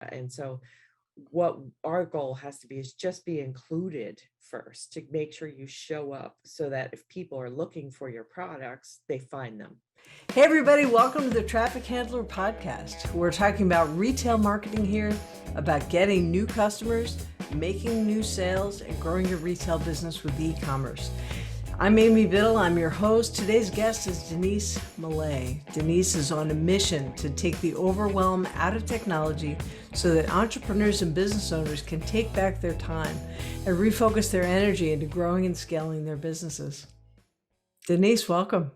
And so what our goal has to be is just be included first to make sure you show up so that if people are looking for your products, they find them. Hey everybody, welcome to the Traffic Handler Podcast. We're talking about retail marketing here, about getting new customers, making new sales, and growing your retail business with e-commerce. I'm Amy Biddle, I'm your host. Today's guest is Denise Millet. Denise is on a mission to take the overwhelm out of technology so that entrepreneurs and business owners can take back their time and refocus their energy into growing and scaling their businesses. Denise, welcome.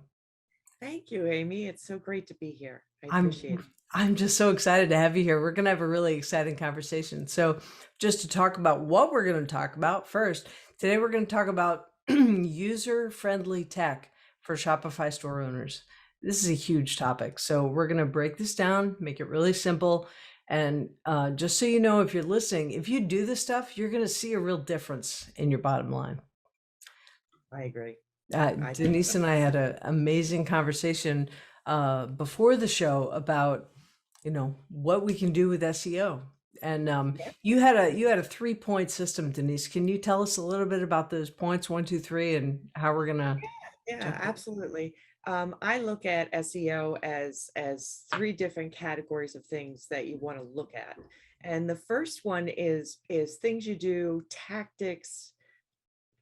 Thank you, Amy. It's so great to be here. I I'm appreciate it. I'm just so excited to have you here. We're going to have a really exciting conversation. So, just to talk about what we're going to talk about first, today we're going to talk about user-friendly tech for Shopify store owners. This is a huge topic. So, we're going to break this down, make it really simple. And just so you know, if you're listening, if you do this stuff, you're going to see a real difference in your bottom line. I agree. Denise and I had an amazing conversation before the show about, what we can do with SEO. And you had a 3-point system, Denise. Can you tell us a little bit about those points, 1, 2, 3, and how we're gonna? Yeah, absolutely. I look at SEO as three different categories of things that you want to look at. And the first one is things you do, tactics,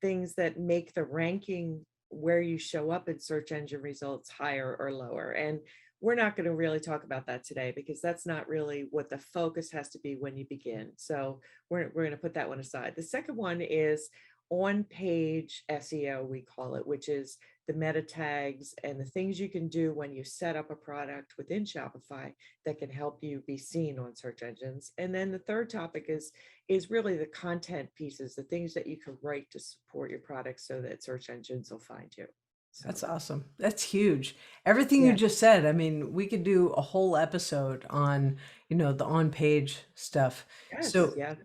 things that make the ranking where you show up in search engine results higher or lower. And we're not going to really talk about that today because that's not really what the focus has to be when you begin. So we're going to put that one aside. The second one is on-page SEO, we call it, which is the meta tags and the things you can do when you set up a product within Shopify that can help you be seen on search engines. And then the third topic is really the content pieces, the things that you can write to support your product so that search engines will find you. So, That's awesome. That's huge. Everything you yeah. just said. I mean, we could do a whole episode on, the on-page stuff. Yes, So, yeah.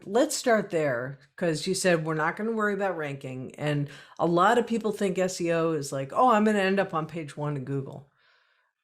let's start there because you said we're not going to worry about ranking. And a lot of people think SEO is like, oh, I'm going to end up on page 1 of Google.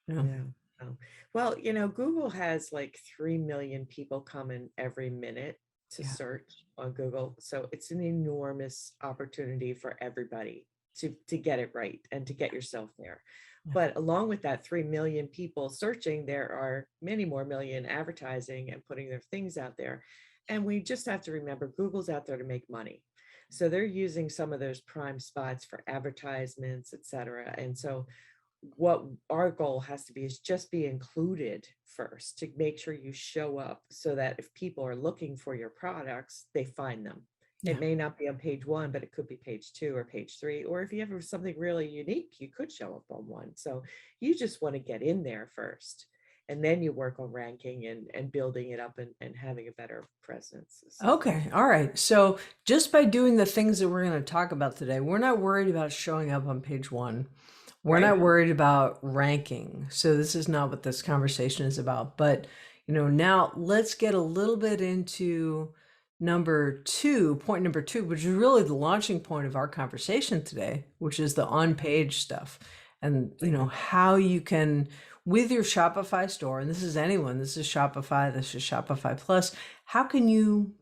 No. No. Well, Google has like 3 million people coming every minute to Yeah. search on Google. So it's an enormous opportunity for everybody to get it right and to get yourself there. Yeah. But along with that 3 million people searching, there are many more million advertising and putting their things out there. And we just have to remember Google's out there to make money. So they're using some of those prime spots for advertisements, et cetera. And so what our goal has to be is just be included first to make sure you show up so that if people are looking for your products, they find them. Yeah. It may not be on page 1, but it could be page 2 or page 3. Or if you have something really unique, you could show up on 1. So you just want to get in there first. And then you work on ranking and building it up and having a better presence. So. Okay. All right. So just by doing the things that we're going to talk about today, we're not worried about showing up on page 1. We're not Right. worried about ranking. So this is not what this conversation is about. But, now let's get a little bit into point number 2, which is really the launching point of our conversation today, which is the on-page stuff. And, how you can, with your Shopify store, and this is anyone, this is Shopify, this is Shopify Plus, how can you,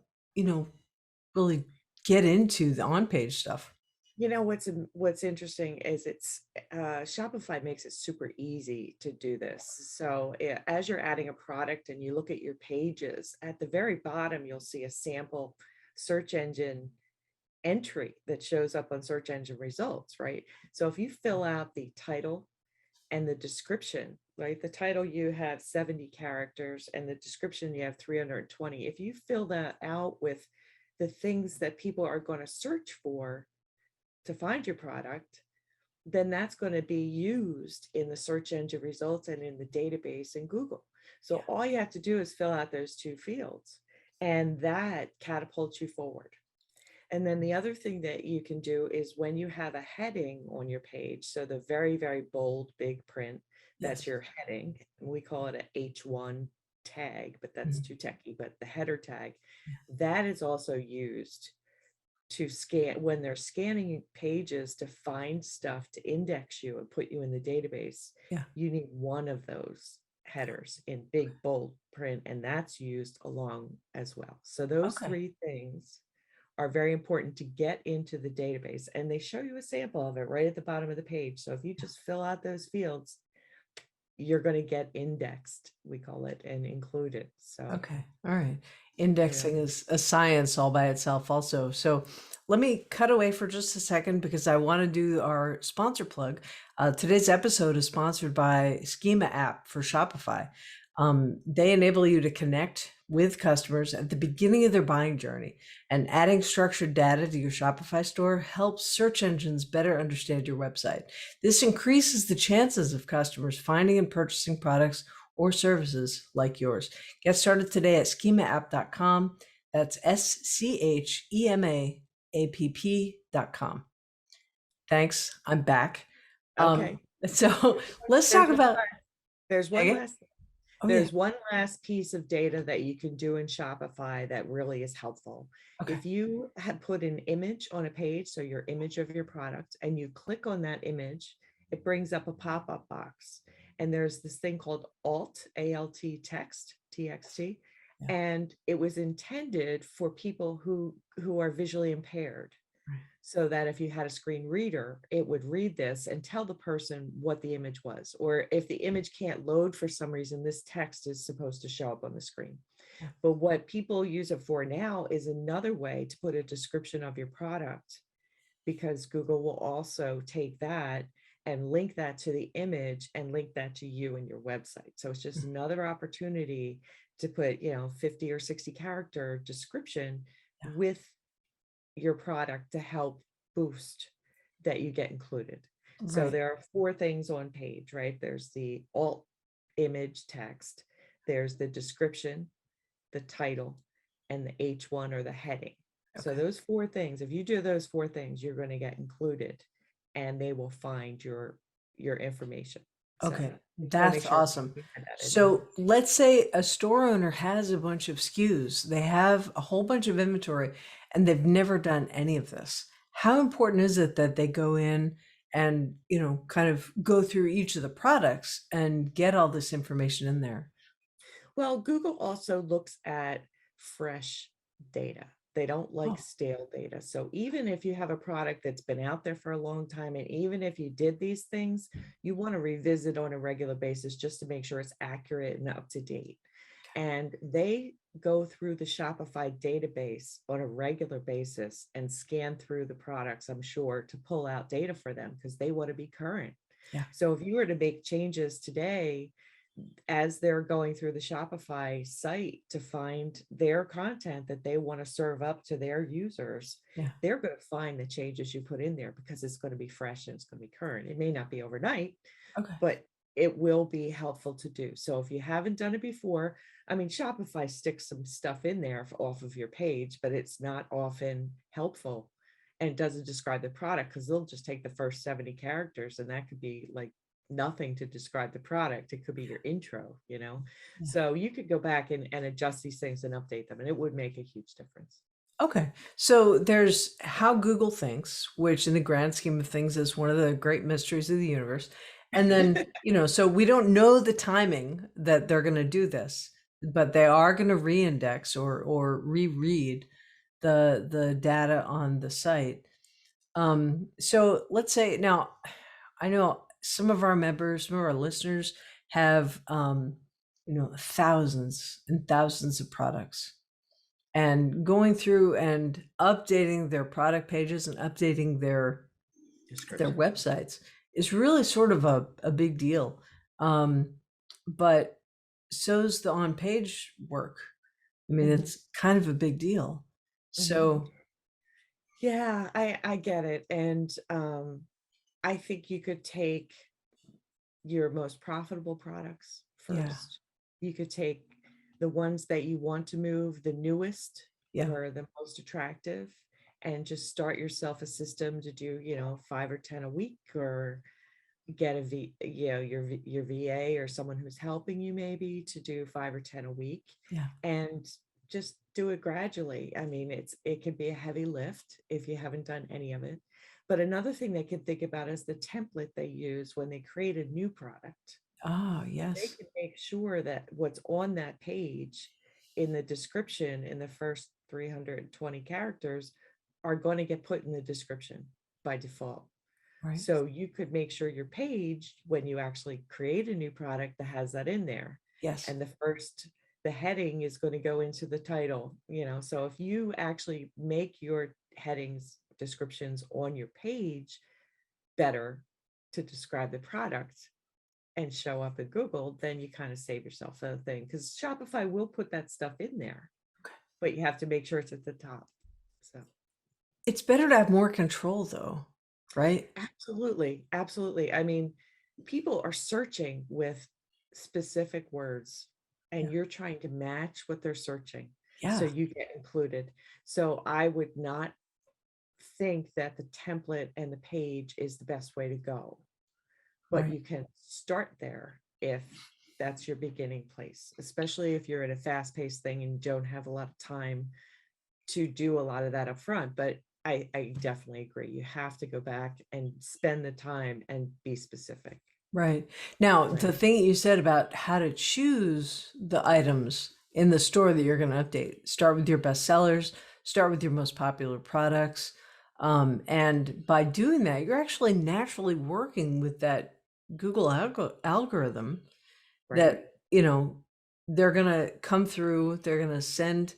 really get into the on-page stuff? What's interesting is Shopify makes it super easy to do this. So as you're adding a product and you look at your pages, at the very bottom, you'll see a sample search engine entry that shows up on search engine results, right? So if you fill out the title and the description, right? The title, you have 70 characters and the description, you have 320. If you fill that out with the things that people are going to search for to find your product, then that's going to be used in the search engine results and in the database in Google. So all you have to do is fill out those 2 fields and that catapults you forward. And then the other thing that you can do is when you have a heading on your page, so the very, very bold, big print, that's Yes. your heading. And we call it a H1 tag, but that's too techy, but the header tag, that is also used to scan when they're scanning pages to find stuff to index you and put you in the database. Yeah. You need one of those headers in big bold print, and that's used along as well. So those Okay. three things are very important to get into the database, and they show you a sample of it right at the bottom of the page. So if you just fill out those fields, you're going to get indexed, we call it, and included. So Okay. All right. yeah. Indexing is a science all by itself also. So let me cut away for just a second because I want to do our sponsor plug. Today's episode is sponsored by Schema app for Shopify. They enable you to connect with customers at the beginning of their buying journey, and adding structured data to your Shopify store helps search engines better understand your website. This increases the chances of customers finding and purchasing products or services like yours. Get started today at schemaapp.com. That's SCHEMAAPP.com. Thanks. I'm back. Okay. So let's talk There's one about. last, there's one Okay. last Oh yeah. there's one last piece of data that you can do in Shopify that really is helpful. Okay. If you had put an image on a page, so your image of your product, and you click on that image, it brings up a pop-up box. And there's this thing called ALT text, TXT, Yeah. and it was intended for people who are visually impaired, Right. so that if you had a screen reader, it would read this and tell the person what the image was. Or if the image can't load for some reason, this text is supposed to show up on the screen. Yeah. But what people use it for now is another way to put a description of your product, because Google will also take that and link that to the image and link that to you and your website. So it's just another opportunity to put, 50 or 60 character description Yeah. with your product to help boost that you get included. So Right. there are four things on page, right? There's the alt image text, there's the description, the title, and the H1 or the heading. So Okay. those four things, if you do those four things, you're going to get included, and they will find your information. So Okay. I just want to make That's sure awesome. you had that in there. So let's say a store owner has a bunch of SKUs. They have a whole bunch of inventory and they've never done any of this. How important is it that they go in and, kind of go through each of the products and get all this information in there? Well, Google also looks at fresh data. They don't like Oh, stale data. So even if you have a product that's been out there for a long time, and even if you did these things, you want to revisit on a regular basis just to make sure it's accurate and up to date. And they go through the Shopify database on a regular basis and scan through the products, I'm sure, to pull out data for them because they want to be current. yeah. So if you were to make changes today, as they're going through the Shopify site to find their content that they want to serve up to their users, Yeah. they're going to find the changes you put in there because it's going to be fresh and it's going to be current. It may not be overnight, Okay. but it will be helpful to do. So if you haven't done it before, I mean, Shopify sticks some stuff in there off of your page, but it's not often helpful and doesn't describe the product because they'll just take the first 70 characters and that could be like nothing to describe the product. It could be your intro. Yeah. So you could go back and adjust these things and update them, and it would make a huge difference. Okay. So there's how Google thinks, which in the grand scheme of things is one of the great mysteries of the universe. And then, so we don't know the timing that they're going to do this, but they are going to reindex or reread the data on the site. So let's say now, I know some of our members, some of our listeners have thousands and thousands of products, and going through and updating their product pages and updating their Description. websites is really sort of a big deal. But so's the on-page work. I mean, Mhm. it's kind of a big deal. Mhm. So Yeah, I get it. And I think you could take your most profitable products yeah, first. You could take the ones that you want to move, the newest yeah, or the most attractive, and just start yourself a system to do, 5 or 10 a week, or get your VA or someone who's helping you maybe to do 5 or 10 a week, yeah, and just do it gradually. I mean, it can be a heavy lift if you haven't done any of it. But another thing they can think about is the template they use when they create a new product. Oh, They yes. can make sure that what's on that page in the description in the first 320 characters are going to get put in the description by default. Right. So you could make sure your page, when you actually create a new product, that has that in there. Yes. And the heading is going to go into the title, So if you actually make your headings, descriptions on your page better to describe the product and show up at Google, then you kind of save yourself a thing, because Shopify will put that stuff in there, but you have to make sure it's at the top. So It's better to have more control though, right? absolutely, absolutely. I mean, people are searching with specific words, Yeah. and you're trying to match what they're searching, so Yeah. you get included. So I would not think that the template and the page is the best way to go, but Right. you can start there if that's your beginning place, especially if you're in a fast-paced thing and don't have a lot of time to do a lot of that up front. But I definitely agree. You have to go back and spend the time and be specific. Right. Now, Right. the thing you said about how to choose the items in the store that you're going to update, start with your best sellers, start with your most popular products. And by doing that, you're actually naturally working with that Google algorithm Right. that, they're going to come through, they're going to send,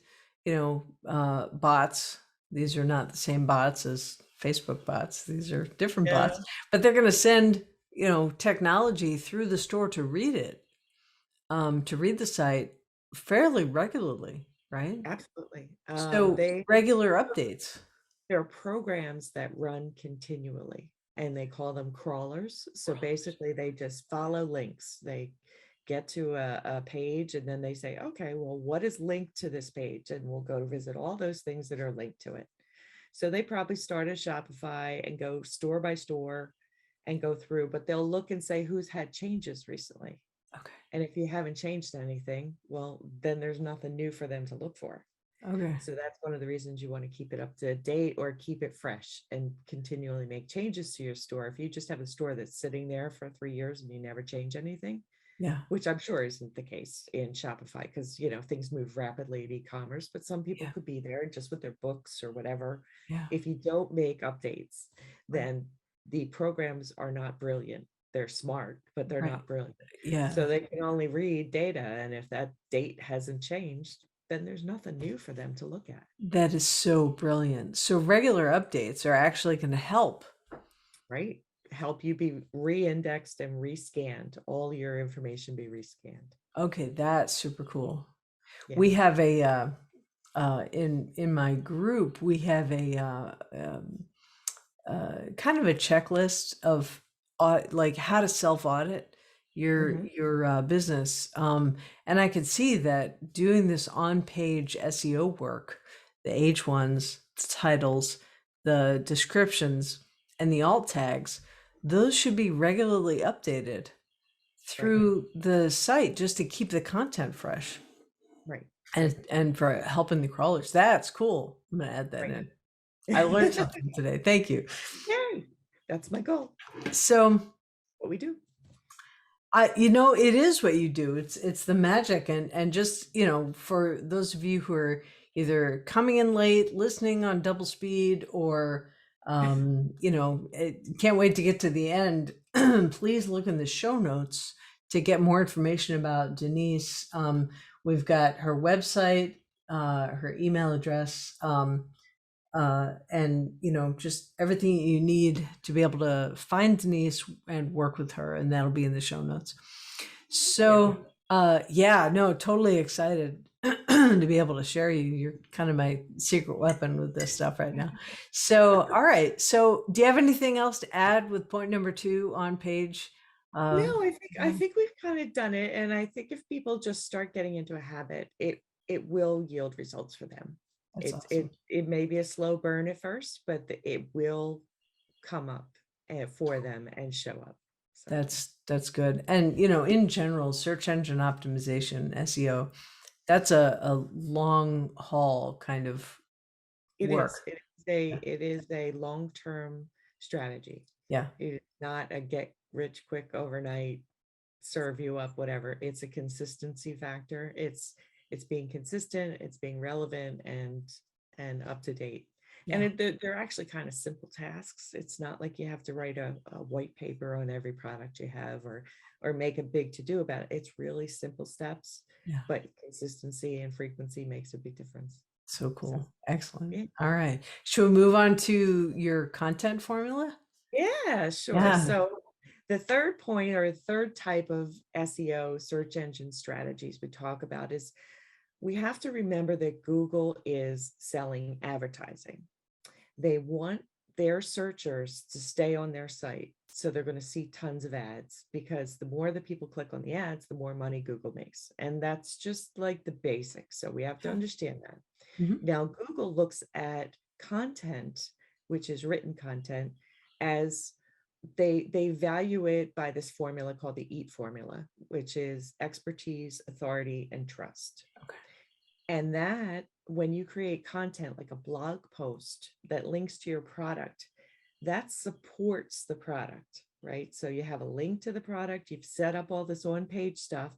bots. These are not the same bots as Facebook bots. These are different Yeah, bots, but they're going to send, technology through the store to read it, to read the site fairly regularly, right? absolutely. So regular updates. There are programs that run continually, and they call them crawlers. So Crawlers. basically, they just follow links. They get to a page, and then they say, okay, well, what is linked to this page? And we'll go to visit all those things that are linked to it. So they probably start at Shopify and go store by store and go through, but they'll look and say who's had changes recently. Okay. And if you haven't changed anything, well, then there's nothing new for them to look for. Okay. So that's one of the reasons you want to keep it up to date or keep it fresh and continually make changes to your store. If you just have a store that's sitting there for 3 years and you never change anything, Yeah. which I'm sure isn't the case in Shopify, because things move rapidly in e-commerce, but some people Yeah. could be there just with their books or whatever. Yeah. If you don't make updates, Right. then the programs are not brilliant. They're smart, but they're Right. not brilliant. Yeah. So they can only read data. And if that date hasn't changed, then there's nothing new for them to look at, That is so brilliant. So regular updates are actually going to help. right? Help you be re-indexed and rescanned, all your information be rescanned. Okay, that's super cool. Yeah. We have a in my group, we have a kind of a checklist of like how to self audit Hmm. your business, and I could see that doing this on page SEO work, the H1s, the titles, the descriptions, and the alt tags, those should be regularly updated Right. through the site just to keep the content fresh Right. Right. and for helping the crawlers. That's cool. I'm gonna add that Right. in. I learned something today. Thank you. Yay. That's my goal. So What we do. it is what you do. It's the magic, and just, for those of you who are either coming in late, listening on double speed, or can't wait to get to the end. Please look in the show notes to get more information about Denise. We've got her website, her email address, and just everything you need to be able to find Denise and work with her, and that'll be in the show notes. Yeah. So yeah, no, totally excited to be able to share you. You're kind of my secret weapon with this stuff right now. So all right, so do you have anything else to add with point number 2 on page No, I one? think we've kind of done it. And I think if people just start getting into a habit, it will yield results for them. That's It awesome. it it may be a slow burn at first, but it will come up for them and show up. So That's good. And in general, search engine optimization, SEO, that's a long haul kind of it work. is. It is a Yeah. it is a long-term strategy. Yeah. It is not a get rich quick overnight serve you up, whatever. It's a consistency factor. It's being consistent, it's being relevant and up to date. And Yeah. they're actually kind of simple tasks. It's not like you have to write a white paper on every product you have or make a big to do about it. It's really simple steps, Yeah. but consistency and frequency makes a big difference. So So cool. Excellent. yeah. All right. Should we move on to your content formula? Yeah, sure. Yeah. So the third point or third type of SEO search engine strategies we talk about is we have to remember that Google is selling advertising. They want their searchers to stay on their site. So they're going to see tons of ads because the more that people click on the ads, the more money Google makes. And that's just like the basics. So we have to understand that. Mhm. Now, Google looks at content, which is written content, as they value it by this formula called the EAT formula, which is expertise, authority, and trust. Okay. And that when you create content like a blog post that links to your product, that supports the product, right? So you have a link to the product, you've set up all this on-page stuff,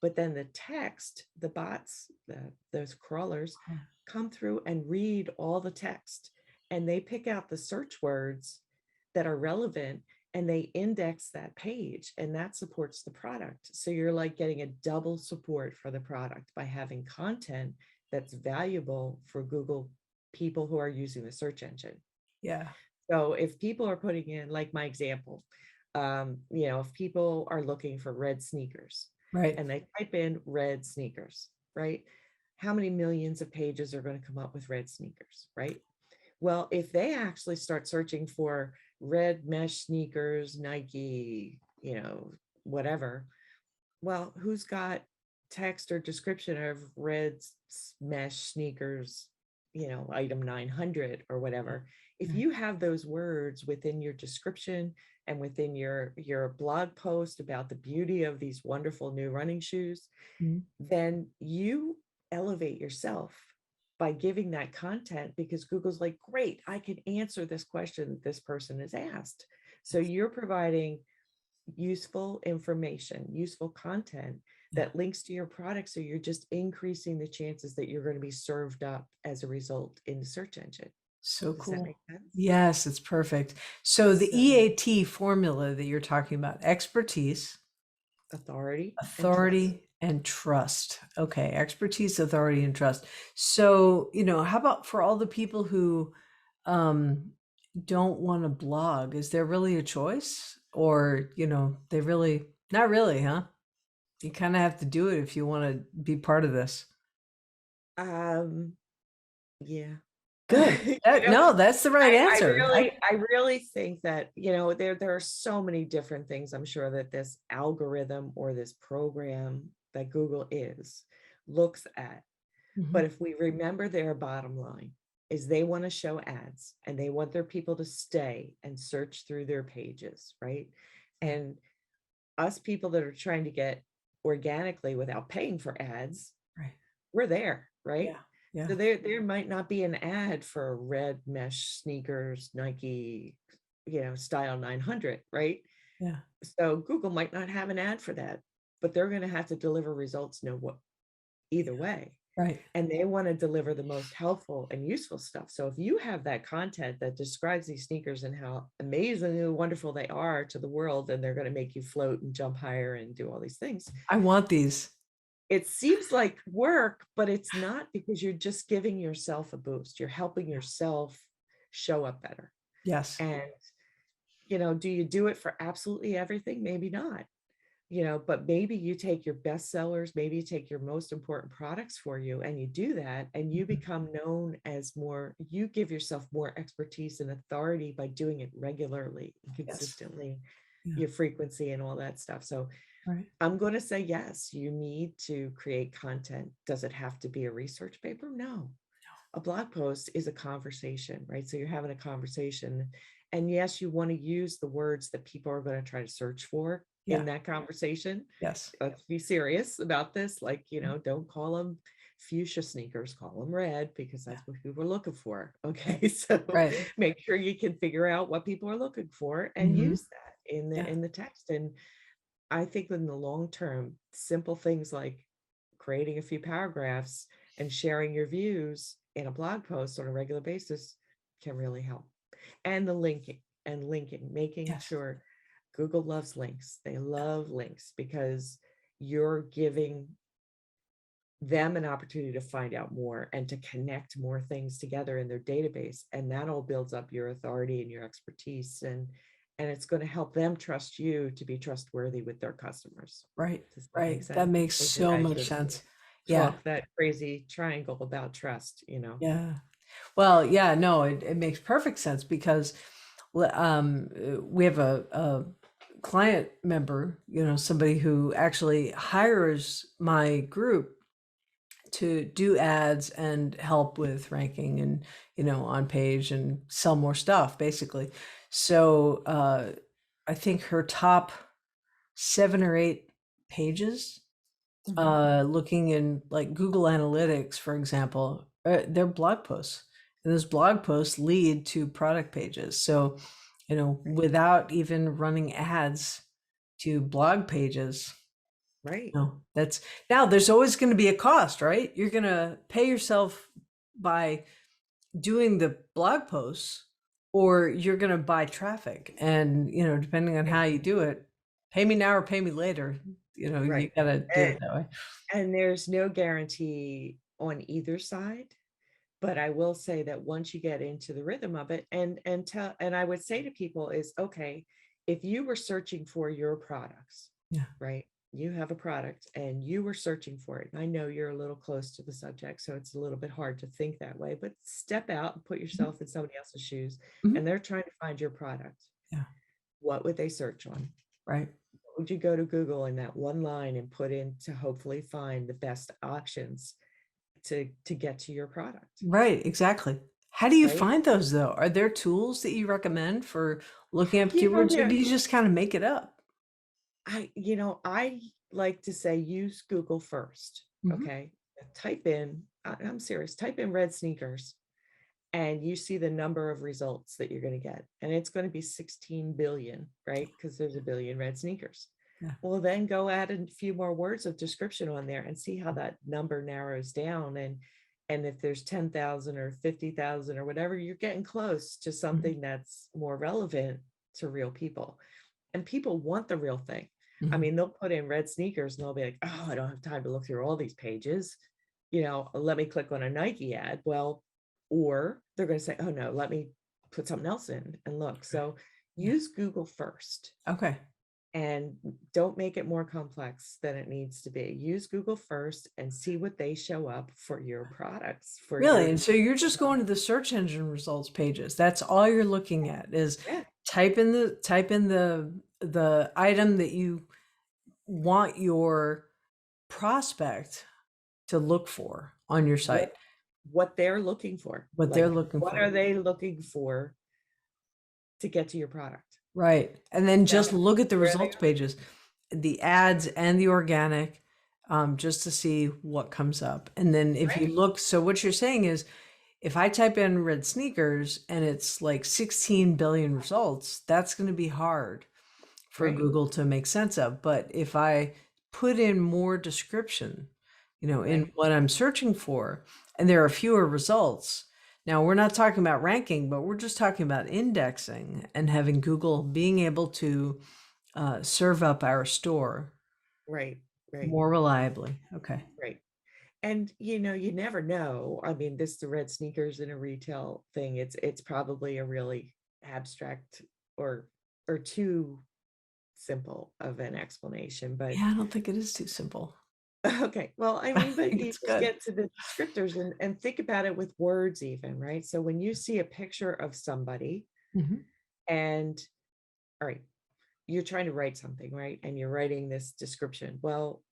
but then the text, the bots, those crawlers come through and read all the text and they pick out the search words that are relevant and they index that page and that supports the product. So you're like getting a double support for the product by having content that's valuable for Google people who are using the search engine. Yeah. So if people are putting in, like my example, if people are looking for red sneakers Right. and they type in red sneakers, right? How many millions of pages are going to come up with red sneakers, right? Well, if they actually start searching for red mesh sneakers, Nike, whatever, well, who's got text or description of red mesh sneakers, item 900 or whatever. If Right. you have those words within your description and within your blog post about the beauty of these wonderful new running shoes, Mhm. then you elevate yourself by giving that content because Google's like, great, I can answer this question that this person has asked. So you're providing useful information, useful content Yeah. that links to your product. So you're just increasing the chances that you're going to be served up as a result in the search engine. So Does that cool. make sense? Yes, it's perfect. So the So EAT formula that you're talking about, expertise, authority and trust. authority, and trust. Okay, expertise, authority, and trust. So, how about for all the people who don't want to blog? Is there really a choice? Or, they really, not really, huh? You kind of have to do it if you want to be part of this. Um, yeah. Good. you know, No, that's the right I answer. really think that, there are so many different things. I'm sure that this algorithm or this program that Google looks at. But Mhm. if we remember their bottom line is they want to show ads and they want their people to stay and search through their pages, right? Yeah. And us people that are trying to get organically without paying for ads, Right. we're there, right? Yeah. Yeah. So there might not be an ad for red mesh sneakers, Nike, style 900, right? Yeah. So Google might not have an ad for that, but they're going to have to deliver results either way. Right. And they want to deliver the most helpful and useful stuff. So if you have that content that describes these sneakers and how amazingly wonderful they are to the world, and they're going to make you float and jump higher and do all these things, I want these. it seems like work, but it's not because you're just giving yourself a boost. You're helping yourself show up better. Yes. And, do you do it for absolutely everything? Maybe not. But maybe you take your best sellers, maybe you take your most important products for you and you do that and you Mhm. become known as you give yourself more expertise and authority by doing it regularly, Yes. consistently, Yeah. your frequency and all that stuff. So Right. I'm going to say, yes, you need to create content. Does it have to be a research paper? No. A blog post is a conversation, right? So you're having a conversation. And yes, you want to use the words that people are going to try to search for Yeah. in that conversation. Yes. Let's be serious about this. Like, don't call them fuchsia sneakers, call them red because Yeah. that's what people are looking for. Okay. So Right. make sure you can figure out what people are looking for and Mhm. use that in Yeah. the text. And I think in the long term, simple things like creating a few paragraphs and sharing your views in a blog post on a regular basis can really help. And the linking, making Yes. sure Google loves links. They love links because you're giving them an opportunity to find out more and to connect more things together in their database. And that all builds up your authority and your expertise. And it's going to help them trust you to be trustworthy with their customers. Right. Does that make Right. That sense? makes Or did so I much just sense. Yeah. talk that crazy triangle about trust? Yeah. Well, yeah, no, it makes perfect sense because we have a client member, somebody who actually hires my group to do ads and help with ranking and, on page and sell more stuff, basically. So I think her top 7 or 8 pages, Mhm. looking in like Google Analytics, for example, they're blog posts. And those blog posts lead to product pages. So, without even running ads to blog pages, Right. no, that's now there's always going to be a cost, right? You're going to pay yourself by doing the blog posts, or you're going to buy traffic. And, depending on how you do it, pay me now or pay me later. You Right. got to do And, it that way. and there's no guarantee on either side. But I will say that once you get into the rhythm of it, and I would say to people is, okay, if you were searching for your products, Yeah. right? You have a product and you were searching for it. And I know you're a little close to the subject, so it's a little bit hard to think that way, but step out and put Mhm. yourself in somebody else's shoes, Mhm. and they're trying to find your product. Yeah. What would they search on? Right. Would you go to Google in that one line and put in to hopefully find the best options to get to your product, Right. Exactly. How do you right? find those though? Are there tools that you recommend for looking up keywords, or do There, you just kind of make it up? I like to say use Google first. Mhm. Okay. Type in, I'm serious, type in red sneakers and you see the number of results that you're going to get. And it's going to be 16 billion, right? Because there's a billion red sneakers. Yeah. Well, then go add a few more words of description on there and see how that number narrows down. And if there's 10,000 or 50,000 or whatever, you're getting close to Mhm. something that's more relevant to real people. And people want the real thing. I Mhm. mean, they'll put in red sneakers and they'll be like, oh, I don't have time to look through all these pages. Let me click on a Nike ad. Well, or they're going to say, oh no, let me put something else in and look. So Yeah. use Google first Okay. and don't make it more complex than it needs to be. Use Google first and see what they show up for your products, for Really? your, And so you're just going to the search engine results pages. That's all you're looking at is yeah, type in the item that you want your prospect to look for on your what site, what they're looking for. what they're Like, looking what for. are they looking for to get to your product? Right. And then That just look at the where they results pages, the ads and the organic, just to see what comes up. And then if you right, look, so what you're saying is if I type in red sneakers and it's like 16 billion results, that's going to be hard for right, Google to make sense of. But if I put in more description, in right, what I'm searching for, and there are fewer results. Now, we're not talking about ranking, but we're just talking about indexing and having Google being able to serve up our store right, right, more reliably. Okay. right. And you never know. I mean, the red sneakers in a retail thing, it's probably a really abstract or too simple of an explanation. But Yeah, I don't think it is too simple. okay, well, I I mean, but think you it's just good. get to the descriptors and think about it with words even, right? So when you see a picture of somebody Mhm. and all right, you're trying to write something, right? And you're writing this description. Well,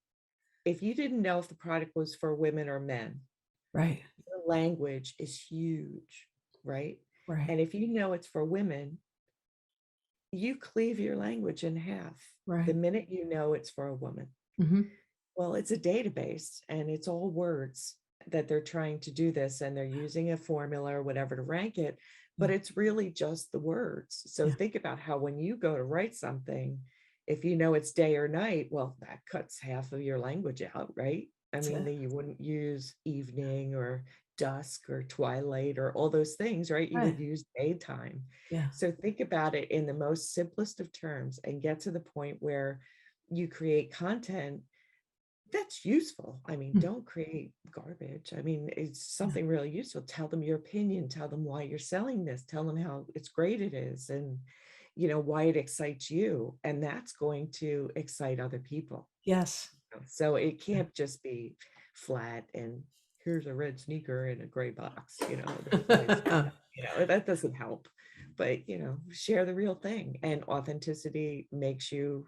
if you didn't know if the product was for women or men, Right. your language is huge, right? Right. And if you know it's for women, you cleave your language in half the Right. minute you know it's for a woman. Hmm. Well, it's a database and it's all words that they're trying to do this, and they're using a formula or whatever to rank it, but Yeah. it's really just the words. So Yeah. think about how when you go to write something, If you know it's day or night, well, that cuts half of your language out, right? I That's mean, it. that you wouldn't use evening or dusk or twilight or all those things, right? You would Right. use daytime. Yeah. So think about it in the most simplest of terms and get to the point where you create content that's useful. I mean, Mm. don't create garbage. I mean, it's Yeah. something really useful. Tell them your opinion, tell them why you're selling this, tell them how it's great it is, and why it excites you. And that's going to excite other people. Yes. So it can't just be flat and here's a red sneaker in a gray box, there's always, that doesn't help. But share the real thing, and authenticity makes you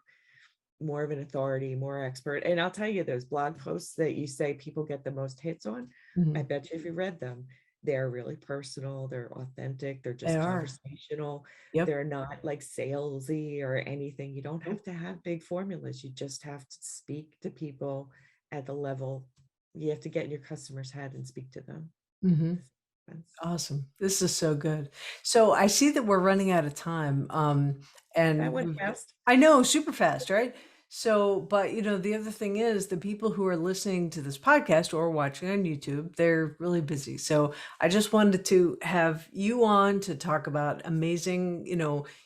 more of an authority, more expert. And I'll tell you, those blog posts that you say people get the most hits on, I Mhm. bet you if you read them, they're really personal, they're authentic, they're They just are. conversational. Yep. They're not like salesy or anything. You don't have Nope. to have big formulas. You just have to speak to people at the level. You have to get in your customer's head and speak to them. Mhm. Does that make sense? Awesome. This is so good. So I see that we're running out of time. That And went fast. I know, super fast, right? So, but the other thing is the people who are listening to this podcast or watching on YouTube, they're really busy. So I just wanted to have you on to talk about amazing,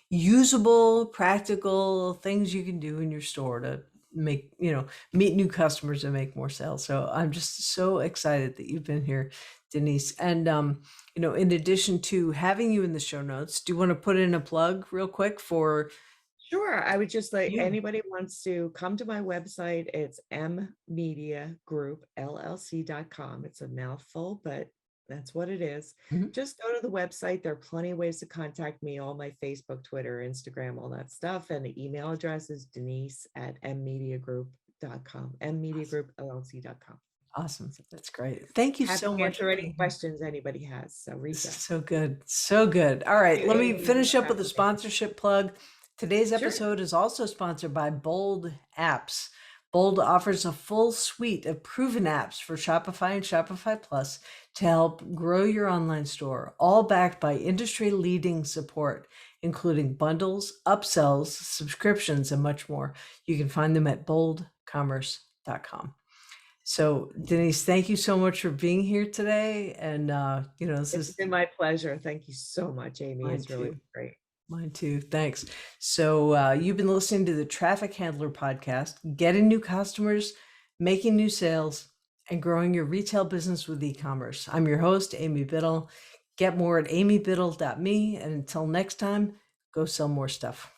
usable, practical things you can do in your store to make, meet new customers and make more sales. So I'm just so excited that you've been here, Denise. And in addition to having you in the show notes, do you want to put in a plug real quick for Sure. I would just like you? anybody wants to come to my website. It's mmediagroupllc.com. It's a mouthful, but that's what it is. Mhm. Just go to the website. There are plenty of ways to contact me, all my Facebook, Twitter, Instagram, all that stuff. And the email address is denise@mmediagroup.com, mmediagroupllc.com. Awesome. So That's great. Thank you happy so to much answer for any being here. questions anybody has. So This reach is out. so good. So good. All Thank right. you, Let me Amy. finish up with a Have me. sponsorship plug. Today's Sure. episode is also sponsored by Bold Apps. Bold offers a full suite of proven apps for Shopify and Shopify Plus to help grow your online store, all backed by industry leading support, including bundles, upsells, subscriptions, and much more. You can find them at boldcommerce.com. So, Denise, thank you so much for being here today. And, this It's is been my pleasure. Thank you so much, Amy. mine It's really too. great. Mine too. Thanks. So, you've been listening to the Traffic Handler podcast, getting new customers, making new sales, and growing your retail business with e-commerce. I'm your host, Amy Biddle. Get more at amybiddle.me. And until next time, go sell more stuff.